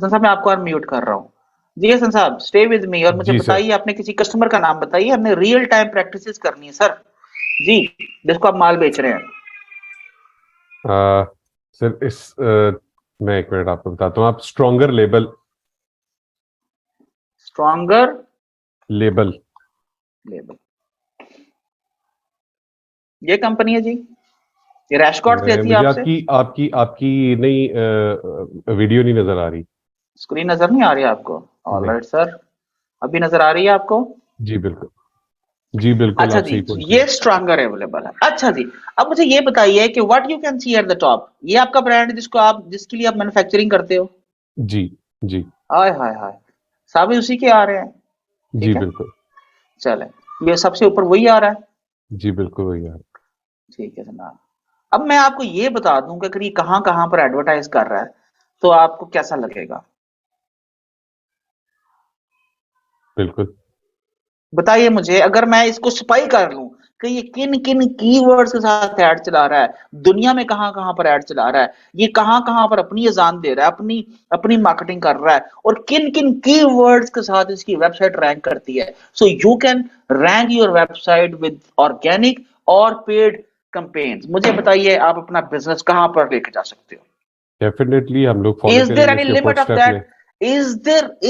हसन साहब मैं आपको और म्यूट कर रहा हूँ। जी हसन साहब स्टे विद मी और मुझे जी सर। बताइए, आपने किसी कस्टमर का नाम बताइए, हमने रियल टाइम प्रैक्टिसेस करनी है सर। जी, जिसको आप माल बेच रहे हैं। आ, सर मैं एक मिनट आपको बताता हूँ। आप stronger label. Stronger label. Label, ये कंपनी है जी, ये रैशकॉर्ड लेती है मुझे आपसे। आपकी आपकी आपकी नहीं वीडियो नहीं नजर आ रही। स्क्रीन नजर नहीं आ रही है आपको? नहीं। ऑलराइट सर, अभी नजर आ रही है आपको? जी बिल्कुल। जी बिल्कुल, अच्छा आप जी, सही तो पहुंचे ये हैं। स्ट्रॉन्गर अवेलेबल है। अच्छा जी, अब मुझे ये बताइए कि what you can see at the top, ये आपका ब्रांड है जिसको आप, जिसके लिए आप मैन्युफैक्चरिंग करते हो? जी। जी। हाय हाय हाय, सभी उसी के आ रहे हैं। जी ठीक है, बिल्कुल। चले, ये सबसे ऊपर वही आ रहा है। जी बिल्कुल वही है। ठीक है जनाब। अब मैं आपको ये बता दूं कि अगर ये कहां कहां पर एडवर्टाइज कर रहा है तो आपको कैसा लगेगा, बिल्कुल। बताइए मुझे। अगर मैं इसको स्पाई कर लूं कि ये किन किन कीवर्ड्स के साथ ऐड चला रहा है, दुनिया में कहां कहां पर ऐड चला रहा है, ये कहां कहां पर अपनी अजान दे रहा है, अपनी अपनी मार्केटिंग कर रहा है, और किन किन कीवर्ड्स के साथ इसकी वेबसाइट रैंक करती है, so you can rank your website with organic और पेड कैंपेन्स। मुझे बताइए आप अपना बिजनेस कहां पर लेके जा सकते हो? डेफिनेटली हम लोग फॉलो Is there करेंगे any इसके ऊपर limit of स्टेप लें। that?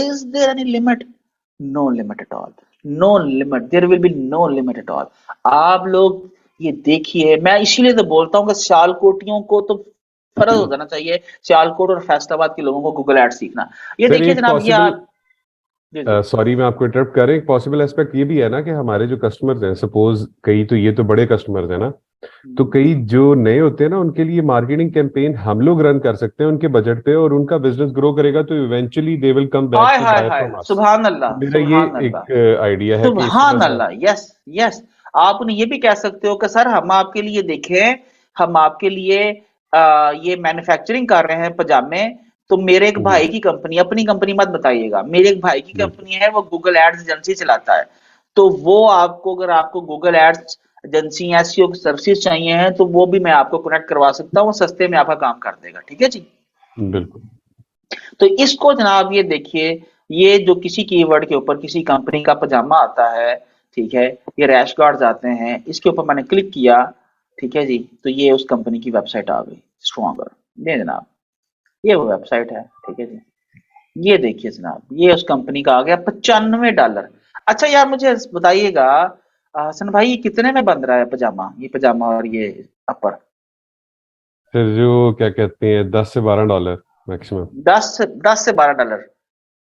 Is there any limit? No limit at all. No limit. There will be no limit at all. आप लोग ये देखिए, मैं इसीलिए तो बोलता हूँ कि सियालकोटियों को तो फर्ज हो जाना चाहिए, सियालकोट और फैसलाबाद के लोगों को गूगल एड सीखना। ये सर देखिए एक जनाब, ये पॉसिबल, आप, जी जी, सॉरी मैं आपको इंटरप्ट कर रहे हैं, एक पॉसिबल एस्पेक्ट ये भी है ना कि हमारे जो कस्टमर्स हैं, सपोज कई तो ये तो बड़े कस्टमर्स हैं ना, तो हम्म। कई जो नए होते हैं ना उनके लिए मार्केटिंग कैंपेन हम लोग रन कर सकते हैं उनके बजट पे, और उनका बिजनेस ग्रो करेगा तो eventually they will come back high to high buy high, from us. सुभान तो अल्लाह, मेरा ये सुभान अल्लाह, एक आइडिया है कि इस तरह सुभान से। अल्लाह, यस यस। आप उन्हें ये भी कह सकते हो कि सर हम आपके लिए देखें, हम आपके लिए ये मैन्युफैक्चरिंग कर रहे हैं पजामे, तो मेरे एक जी भाई की कंपनी, अपनी कंपनी मत बताइएगा, मेरे एक भाई की बिल्कुल। कंपनी है, वो गूगल एड्स एजेंसी चलाता है, तो वो आपको, अगर आपको गूगल एड्स एजेंसी एसईओ की सर्विसेज चाहिए हैं तो वो भी मैं आपको कनेक्ट करवा सकता हूँ, सस्ते में आपका काम कर देगा। ठीक है जी। बिल्कुल। तो इसको जनाब ये देखिए, ये जो किसी कीवर्ड के ऊपर किसी कंपनी का पजामा आता है, ठीक है, ये रैश गार्ड्स आते हैं, इसके ऊपर मैंने क्लिक किया, ठीक है जी, तो ये उस कंपनी की वेबसाइट आ गई, स्ट्रॉन्गर। ये जनाब, ये वो वेबसाइट है, ठीक है जी। ये देखिए जनाब, ये उस कंपनी का आ गया, $95। अच्छा यार मुझे बताइएगा, हसन भाई ये कितने में बन रहा है पजामा, ये पजामा और ये अपर? फिर जो क्या कहते हैं $10 से $12 मैक्सिमम। 10 से 12 डॉलर।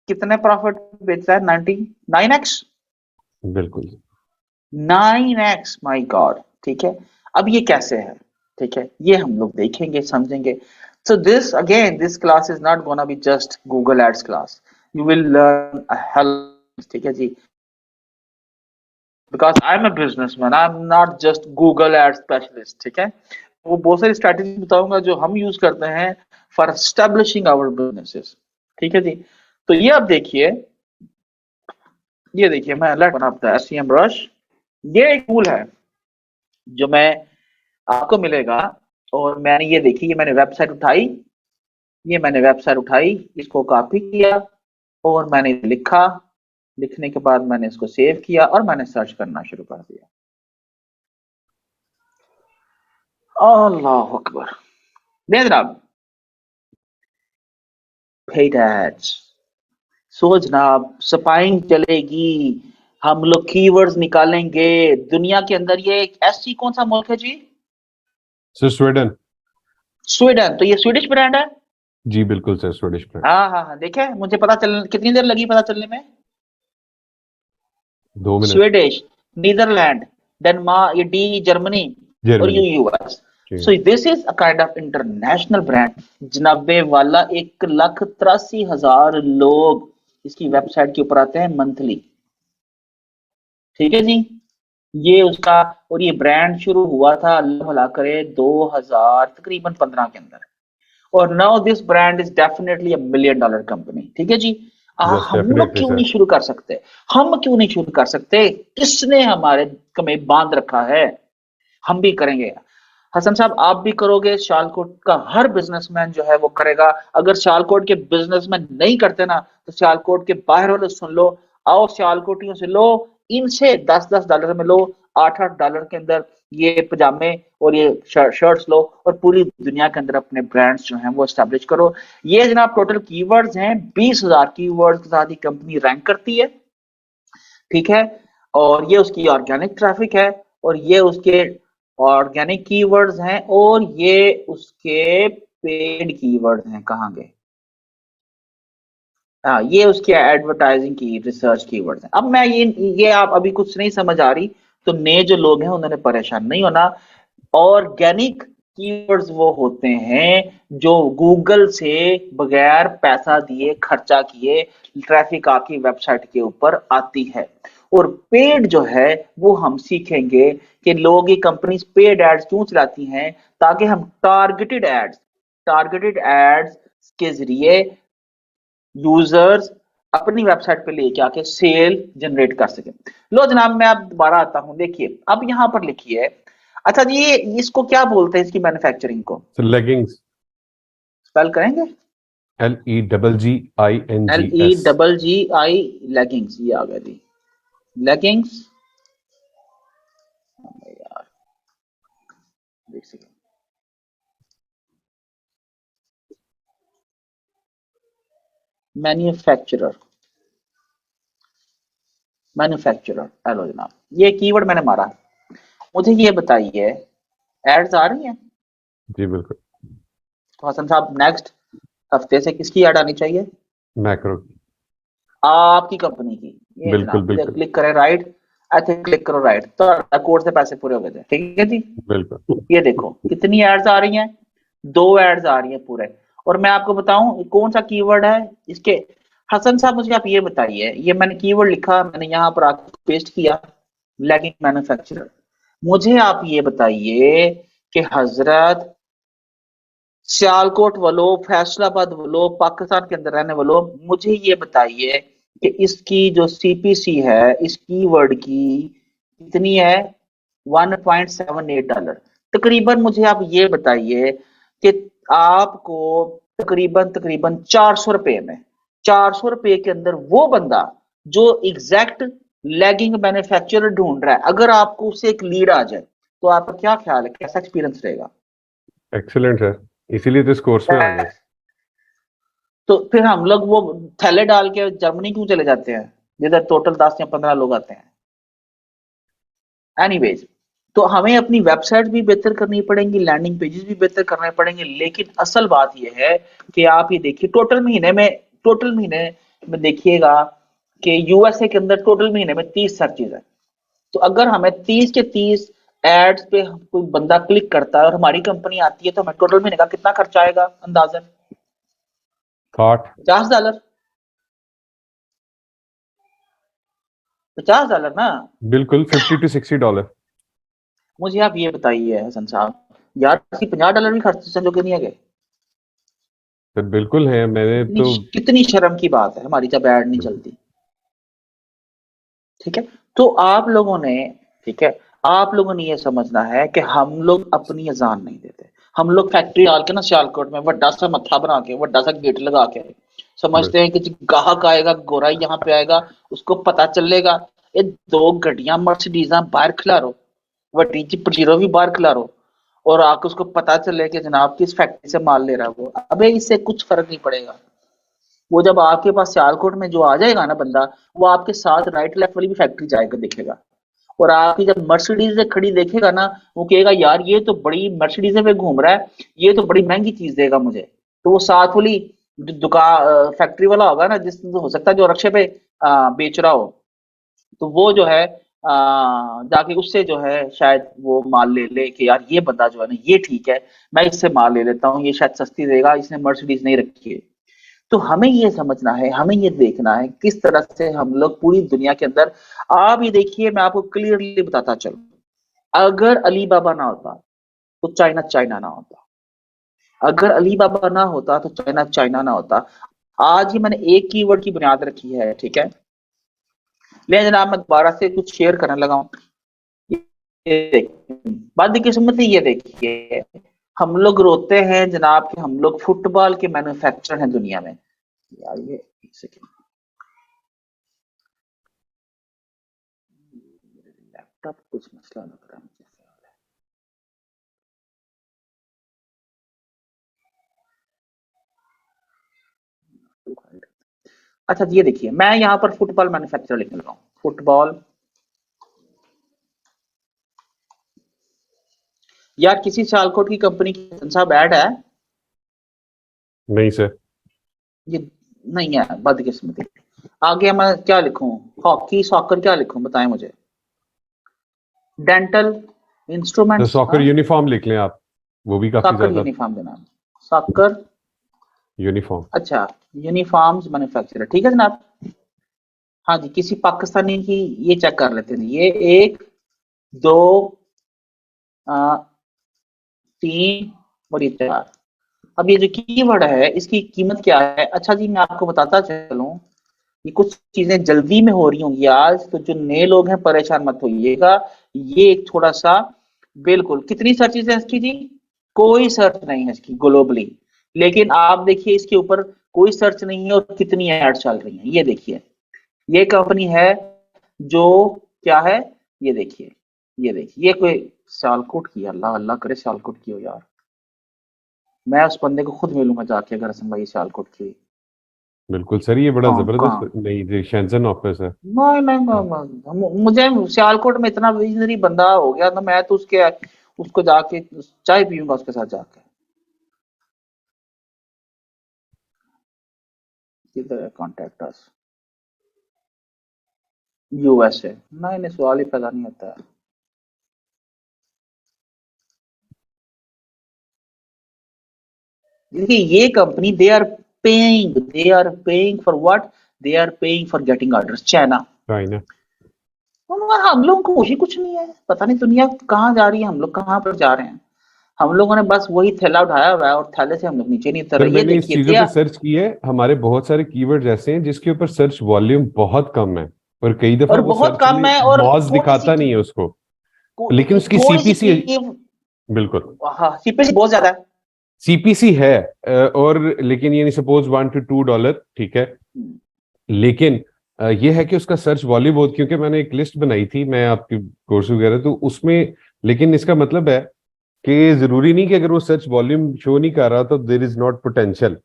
कितने प्रॉफिट बेचता है? 99x, बिल्कुल। 9x, my God. ठीक है, अब ये कैसे है? ठीक है, ये हम लोग देखेंगे, समझेंगे। So this again, this class is not gonna be just Google ads class, you will learn a hell, ठीक है जी, because I am a businessman, I am not just Google ad specialist. ठीक है, वो बहुत सारी स्ट्रैटेजी बताऊंगा जो हम यूज करते हैं फॉर एस्टेब्लिशिंग आवर बिजनेसेस। ठीक है जी, तो ये आप देखिए, ये देखिए मैं अलर्ट बनाता है एसईएम ब्रश, ये एक टूल है जो मैं आपको मिलेगा, और मैंने ये देखी, ये मैंने वेबसाइट उठाई, ये मैंने वेबसाइट उठाई, इसको कॉपी किया और मैंने लिखा, लिखने के बाद मैंने इसको सेव किया और मैंने सर्च करना शुरू कर दिया। अल्लाह अकबर, देख जनाब, पेड एड्स, सो जनाब स्पाइंग चलेगी, हम लोग कीवर्ड्स निकालेंगे दुनिया के अंदर। ये एक ऐसी, कौन सा मुल्क है जी? Sir Sweden. स्वीडन, तो ये स्वीडिश ब्रांड है। जी बिल्कुल सर, स्वीडिश ब्रांड। हाँ हाँ हाँ, देखे मुझे पता चल, कितनी देर लगी पता चलने में? 2 मिनट। स्वीडिश, नीदरलैंड, डेनमार्क, ये डी जर्मनी, और यू जर्मनी। यूएस। जी। So this is a kind of international brand. जनाबे वाला 1,83,000 लोग इसकी वेबसाइट के ऊपर आते हैं मंथली। ठीक है जी, ये उसका, और ये ब्रांड शुरू हुआ था अल्लाह भला करे 2000 तकरीबन 15 के अंदर, और now this brand is definitely a $1 million company. ठीक है जी, यस हम लोग डेफिनेटली क्यों सर। नहीं शुरू कर सकते? हम क्यों नहीं शुरू कर सकते? किसने हमारे कमे बांध रखा है? हम भी करेंगे। हसन साहब आप भी करोगे, सियालकोट का हर बिजनेसमैन जो है वो करेगा। अगर सियालकोट के बिजनेसमैन नहीं करते ना, तो सियालकोट के बाहर वाले सुन लो, आओ सियालकोटियों से लो, इनसे 10-10 डॉलर में लो, 8-8 डॉलर के अंदर ये पजामे और ये शर्ट्स लो, और पूरी दुनिया के अंदर अपने ब्रांड्स जो हैं वो एस्टेब्लिश करो। ये जनाब टोटल कीवर्ड्स हैं, 20,000 कीवर्ड्स के साथ ही कंपनी रैंक करती है, ठीक है। और ये उसकी ऑर्गेनिक ट्रैफिक है, और ये उसके ऑर्गेनिक कीवर्ड्स हैं, और ये उसके पेड कीवर्ड्स हैं। कहाँ गए? हाँ, ये उसके एडवर्टाइजिंग की रिसर्च कीवर्ड्स हैं। अब मैं ये आप अभी कुछ नहीं समझ आ रही तो नए जो लोग हैं उन्होंने परेशान नहीं होना। ऑर्गेनिक कीवर्ड्स वो होते हैं जो गूगल से बगैर पैसा दिए, खर्चा किए, ट्रैफिक आपकी वेबसाइट के ऊपर आती है। और पेड जो है वो हम सीखेंगे कि लोग, ये कंपनीज पेड एड्स क्यों चलाती हैं, ताकि हम टारगेटेड एड्स के जरिए यूजर्स अपनी वेबसाइट पे लेके आके सेल जनरेट कर सके। लो जनाब, मैं अब दोबारा आता हूं, देखिए अब यहां पर लिखिए। अच्छा जी, ये इसको क्या बोलते हैं, इसकी मैन्युफैक्चरिंग को लेगिंग्स, स्पेल करेंगे? L E LEGGINGS। Double G I leggings, ये आ गया जी, लेगिंग्स। यार देख सके, मैन्युफैक्चरर, मैन्युफैक्चरर, हेलो जनाब, ये कीवर्ड मैंने मारा। मुझे ये बताइए, एड्स आ रही हैं? जी बिल्कुल। तो हसन साहब नेक्स्ट हफ्ते से किसकी ऐड आनी चाहिए? मैक्रो। आपकी कंपनी की। ये बिल्कुल जनाब, इधर बिल्कुल। क्लिक करें राइट, ऐसे क्लिक करो राइट, तो कोड से पैसे पूरे हो गए थे, ठीक है जी। बिल्कुल। ये देखो कितनी एड्स आ रही हैं, 2 एड्स आ रही हैं पूरे। और मैं आपको बताऊं कौन सा कीवर्ड है इसके। हसन साहब मुझे आप ये बताइए, ये मैंने कीवर्ड लिखा, मैंने यहाँ पर आके पेस्ट किया, लेगिंग मैन्युफैक्चरर। मुझे आप ये बताइए कि हजरत सियालकोट वालों, फैसलाबाद वालों, पाकिस्तान के अंदर रहने वालों, मुझे ये बताइए कि इसकी जो सीपीसी है इस कीवर्ड की कितनी है? 1.78 डॉलर तकरीबन। मुझे आप ये बताइए कि आपको तकरीबन तकरीबन 400 रुपए में, 400 रुपए के अंदर वो बंदा जो एग्जैक्ट लेगिंग मैन्युफैक्चरर ढूंढ रहा है, अगर आपको उससे एक लीड आ जाए, तो आपका क्या ख्याल है, कैसा एक्सपीरियंस रहेगा? एक्सीलेंट है, इसीलिए तो इस कोर्स में आ गए। तो फिर हम लोग वो थैले डाल के जर्मनी क्यों चले जाते हैं, जिधर टोटल 10 या 15 लोग आते हैं? एनीवेज, तो हमें अपनी वेबसाइट भी बेहतर करनी पड़ेंगी, लैंडिंग पेजेस भी बेहतर करने पड़ेंगे। लेकिन असल बात यह है कि आप ये देखिए, टोटल महीने में देखिएगा कि यूएसए के अंदर टोटल महीने में 30 सर्चेज है। तो अगर हमें 30 के 30 एड्स पे कोई बंदा क्लिक करता है और हमारी कंपनी आती है, तो हमें टोटल महीने का कितना खर्चा आएगा अंदाजन? 60। $50, $50 ना। बिल्कुल, $50 to $60। मुझे आप ये बताइए हसन साहब, यार कि $50 भी खर्च संजोगे नहीं है? तो बिल्कुल है, मैंने कितनी तो। कितनी शर्म की बात है, हमारी जब ऐड नहीं चलती, ठीक है। तो आप लोगों ने, ठीक है, आप लोगों ने ये समझना है कि हम लोग अपनी अजान नहीं देते। हम लोग फैक्ट्री डाल के ना सियालकोट में बड़ा सा मत्था बना के, बड़ा सा गेट लगा के समझते हैं कि जी गाहक आएगा, गोरा यहाँ पे आएगा, उसको पता चलेगा। ये 2 गड्डियां मर्सिडीजा बाहर खिलारो, वड्डी जी पजीरो भी बाहर खिलारो, और आके उसको पता चले कि जनाब किस फैक्ट्री से माल ले रहा है वो, अबे इससे कुछ फर्क नहीं पड़ेगा। वो जब आपके पास सियालकोट में जो आ जाएगा ना बंदा, वो आपके साथ राइट लेफ्ट वाली भी फैक्ट्री जाएगा देखेगा, और आपकी जब मर्सिडीज खड़ी देखेगा ना, वो कहेगा यार ये तो बड़ी मर्सिडीज पे घूम रहा है, ये तो बड़ी महंगी चीज देगा मुझे। तो वो साथ वाली दुकान फैक्ट्री वाला होगा ना, जिस हो सकता है जो रक्षे पे बेच रहा हो, तो वो जो है जाके उससे जो है शायद वो माल ले ले कि यार ये बंदा जो है ना ये ठीक है, मैं इससे माल ले लेता हूँ, ये शायद सस्ती देगा, इसने मर्सिडीज नहीं रखी है। तो हमें ये समझना है, हमें ये देखना है किस तरह से हम लोग पूरी दुनिया के अंदर। आप ये देखिए, मैं आपको क्लियरली बताता चलूं, अगर अली बाबा ना होता तो चाइना चाइना ना होता, अगर अली बाबा ना होता तो चाइना चाइना ना होता। आज ही मैंने एक कीवर्ड की बुनियाद रखी है, ठीक है। ले जनाब, मैं दोबारा से कुछ शेयर करने लगा हूं। ये देखिए, बदकिस्मती ये देखिए, हम लोग रोते हैं जनाब कि हम लोग फुटबॉल के मैन्युफैक्चरर हैं दुनिया में। यार ये एक सेकंड, लैपटॉप कुछ मसला लग रहा है मुझे। अच्छा ये देखिए, मैं यहाँ पर फुटबॉल मैन्युफैक्चरर लिख लगा हूँ, फुटबॉल। यार किसी सियालकोट की कंपनी की साहब ऐड है? नहीं सर। ये नहीं है, बदकिस्मती। आगे मैं क्या लिखूं? हॉकी, सॉकर, क्या लिखूं बताएं मुझे? डेंटल, तो इंस्ट्रूमेंट्स, सॉकर हाँ। यूनिफॉर्म लिख लें आप, वो भी काफी सॉकर ज्यादा। यूनिफॉर्म देना, सॉकर। यूनिफॉर्म। अच्छा, यूनिफॉर्म्स मैन्युफैक्चरर, ठीक है जनाब। हाँ जी, किसी पाकिस्तानी की, ये चेक कर लेते हैं। ये एक, दो, आ, तीन और ये चार। अब ये जो कीवर्ड है इसकी कीमत क्या है? अच्छा जी, मैं आपको बताता चलूं, ये कुछ चीजें जल्दी में हो रही होंगी आज, तो जो नए लोग हैं परेशान मत होइएगा। ये एक थोड़ा सा, बिल्कुल, कितनी सर्चेज है इसकी जी? कोई सर्च नहीं है इसकी ग्लोबली। लेकिन आप देखिए इसके ऊपर कोई सर्च नहीं है और कितनी एड चल रही है। ये देखिए, ये कंपनी है जो, क्या है, ये देखिए, ये देखिए, ये कोई सियालकोट की, अल्लाह अल्लाह करे सियालकोट की हो यार। मैं उस बंदे को खुद मिलूंगा जाके अगर हसन भाई सियालकोट की हुई। बिल्कुल सर, ये बड़ा कहाँ कहाँ? जबरदस्त नई जी शेंजन ऑफिस है। नहीं नहीं मुझे सियालकोट में इतना विजनरी बंदा हो गया तो मैं तो उसके, उसको जाके चाय पीऊंगा उसके साथ जाके। किधर है कॉन्टेक्ट अस? यूएसए? नहीं नहीं, सवाल ही पैदा नहीं होता है। देखिए ये company, they are paying for what? They are paying for getting orders, China. China. और हम लोगों को ही कुछ नहीं है, पता नहीं दुनिया कहाँ जा रही है, हम लोग कहाँ पर जा रहे हैं। हम लोगों ने बस वही थैला उठाया हुआ है और थैले से हम लोग नीचे नहीं उतर सर रहे। ये मैंने इस देखिए चीजों पे सर्च की है, हमारे बहुत सारे कीवर्ड्स ऐसे हैं जिसके ऊपर सर्च वॉल्यूम बहुत कम है, और कई दफा और वो बहुत सर्च में कम है और मॉज थोड़ी सी दिखाता नहीं है उसको, लेकिन उसकी थोड़ी सी सीपीसी। की, बिल्कुल। हाँ सीपीसी बहुत ज्यादा है। सीपीसी है, और लेकिन ये नहीं, सपोज $1 to $2, ठीक है, हम्म, लेकिन ये है कि उसका सर्च वॉल्यूम बहुत, क्योंकि मैंने एक लिस्ट बनाई थी मैं आपकी कोर्स वगैरह तो उसमें, लेकिन इसका मतलब है कि जरूरी नहीं कि अगर वो सर्च वॉल्यूम शो नहीं कर रहा तो देर इज नॉट पोटेंशियल।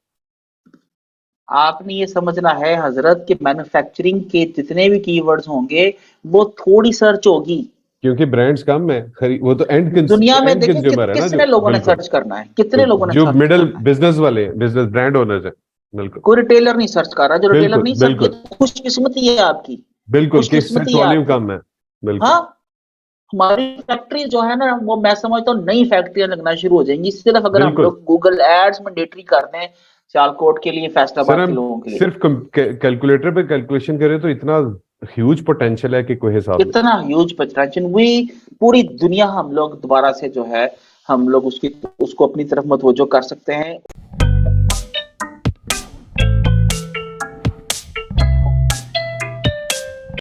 आपने ये समझना है हजरत कि मैन्युफैक्चरिंग के जितने भी कीवर्ड्स होंगे वो थोड़ी सर्च होगी। क्योंकि ब्रांड्स कम है, वो तो दुनिया में एंड देखिए कंज्यूमर है ना जो। कितने लोगों ने बिल्कुल। सर्च करना है, कितने बिल्कुल, लोगों ने जो सर्च मिडिल करना है। बिजनेस वाले बिजनेस ब्रांड ओनर्स है। बिल्कुल। कोई रिटेलर नहीं सर्च कर रहा, जो रिटेलर बिल्कुल। नहीं सर्च, ये बिल्कुल। तो खुशकिस्मती है आपकी। बिल्कुल कि सर्च खुशकिस्मती है वॉल्यूम आपकी। कम है। बिल्कुल। हाँ, हमारी फैक्ट्री जो है ना, वो मैं समझता हूँ नई फैक्ट्रियां लगना शुरू हो जाएंगी सिर्फ अगर हम बिल्कुल लोग गूगल एड्स मैंडेटरी कर दें सियालकोट के लिए, सर, फैसलाबाद के हम लोगों के लिए। सिर्फ कैलकुलेटर पे कैलकुलेशन करें तो इतना ह्यूज पोटेंशियल है कि कोई हिसाब नहीं। कितना ह्यूज पोटेंशियल, वी पूरी दुनिया हम लोग दोबारा से जो है, हम लोग उसकी, उसको अपनी तरफ मतवज्जो कर सकते हैं।